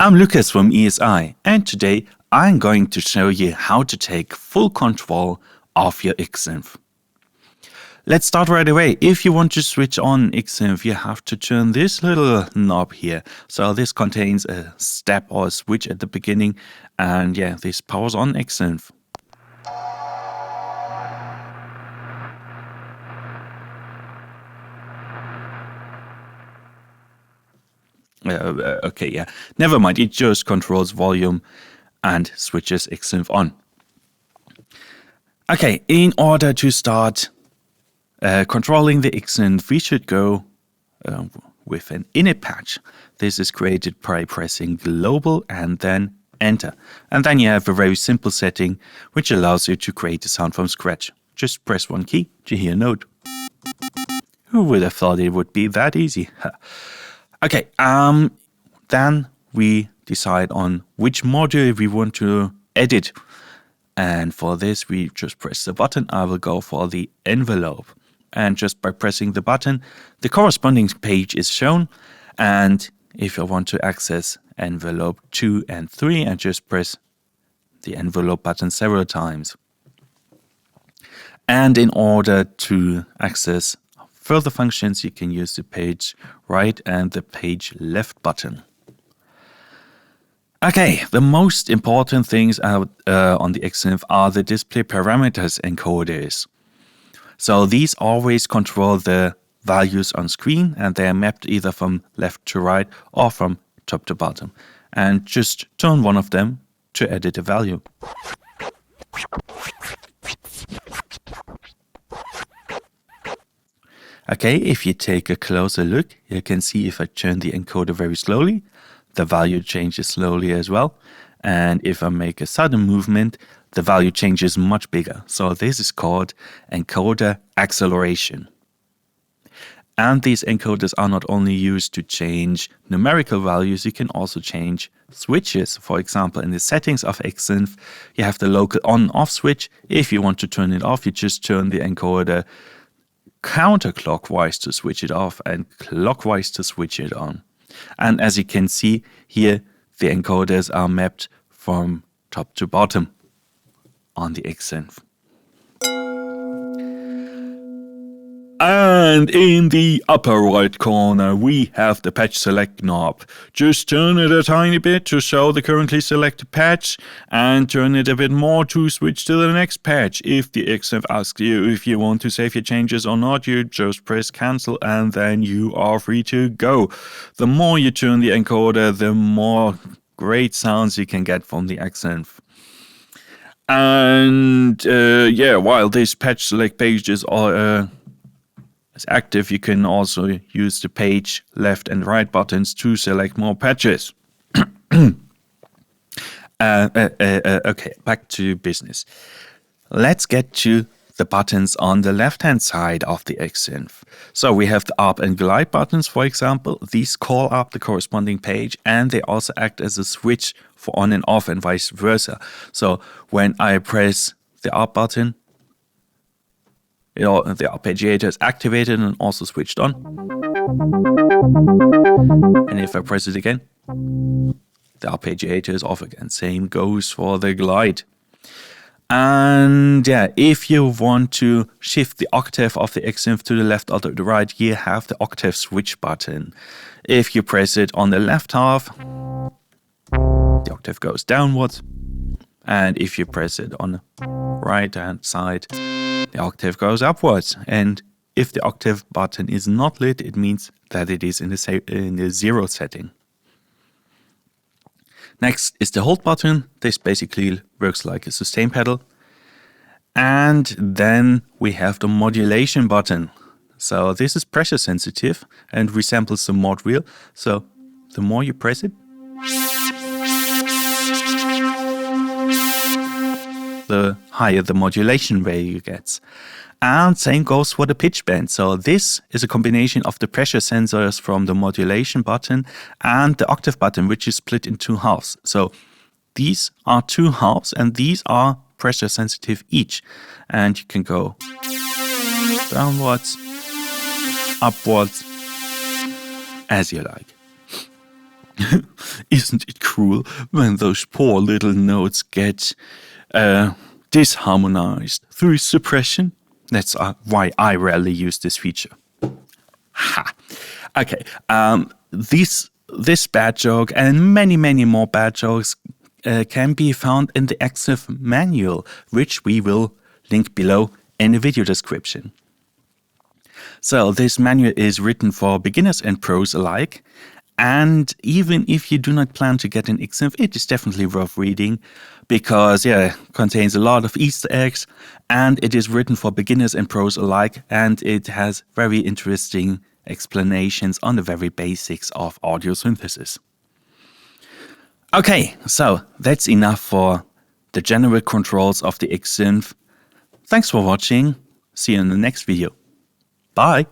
I'm Lucas from ESI, and today I'm going to show you how to take full control of your Xsynth. Let's start right away. If you want to switch on Xsynth, you have to turn this little knob here. So this contains a step or a switch at the beginning, and yeah, this powers on Xsynth. Okay, yeah, never mind, it just controls volume and switches Xsynth on. Okay, in order to start controlling the Xsynth, we should go with an init patch. This is created by pressing global and then enter. And then you have a very simple setting which allows you to create a sound from scratch. Just press one key to hear a note. Who would have thought it would be that easy? Okay, then we decide on which module we want to edit. And for this, we just press the button. I will go for the envelope. And just by pressing the button, the corresponding page is shown. And if I want to access envelope 2 and 3, I just press the envelope button several times. And in order to access further functions, you can use the page right and the page left button. Okay, the most important things on the Xsynth are the display parameters encoders. So these always control the values on screen, and they are mapped either from left to right or from top to bottom. And just turn one of them to edit a value. Okay, if you take a closer look, you can see if I turn the encoder very slowly, the value changes slowly as well. And if I make a sudden movement, the value changes much bigger. So this is called encoder acceleration. And these encoders are not only used to change numerical values, you can also change switches. For example, in the settings of Xsynth, you have the local on-off switch. If you want to turn it off, you just turn the encoder counterclockwise to switch it off and clockwise to switch it on. And as you can see here, the encoders are mapped from top to bottom on the Xsynth. And in the upper right corner, we have the patch select knob. Just turn it a tiny bit to show the currently selected patch, and turn it a bit more to switch to the next patch. If the Xsynth asks you if you want to save your changes or not, you just press cancel and then you are free to go. The more you turn the encoder, the more great sounds you can get from the Xsynth. And yeah, while this patch select page is active, you can also use the page left and right buttons to select more patches. Okay, back to business. Let's get to the buttons on the left-hand side of the Xsynth. So we have the up and glide buttons, for example. These call up the corresponding page, and they also act as a switch for on and off and vice versa. So when I press the up button, the arpeggiator is activated and also switched on. And if I press it again, the arpeggiator is off again. Same goes for the glide. And yeah, if you want to shift the octave of the Xsynth to the left or to the right, you have the octave switch button. If you press it on the left half, the octave goes downwards. And if you press it on the right hand side, the octave goes upwards. And if the octave button is not lit, it means that it is in the 0 setting. Next is the hold button. This basically works like a sustain pedal. And then we have the modulation button. So this is pressure sensitive and resembles the mod wheel. So the more you press it, the higher the modulation value gets. And same goes for the pitch bend. So this is a combination of the pressure sensors from the modulation button and the octave button, which is split in two halves. So these are two halves, and these are pressure sensitive each. And you can go downwards, upwards, as you like. Isn't it cruel when those poor little notes get disharmonized through suppression? That's why I rarely use this feature. Ha. Okay. This bad joke and many more bad jokes can be found in the Xsynth manual, which we will link below in the video description. So this manual is written for beginners and pros alike. And even if you do not plan to get an Xsynth, it is definitely worth reading because, it contains a lot of Easter eggs and it is written for beginners and pros alike, and it has very interesting explanations on the very basics of audio synthesis. Okay, so that's enough for the general controls of the Xsynth. Thanks for watching. See you in the next video. Bye.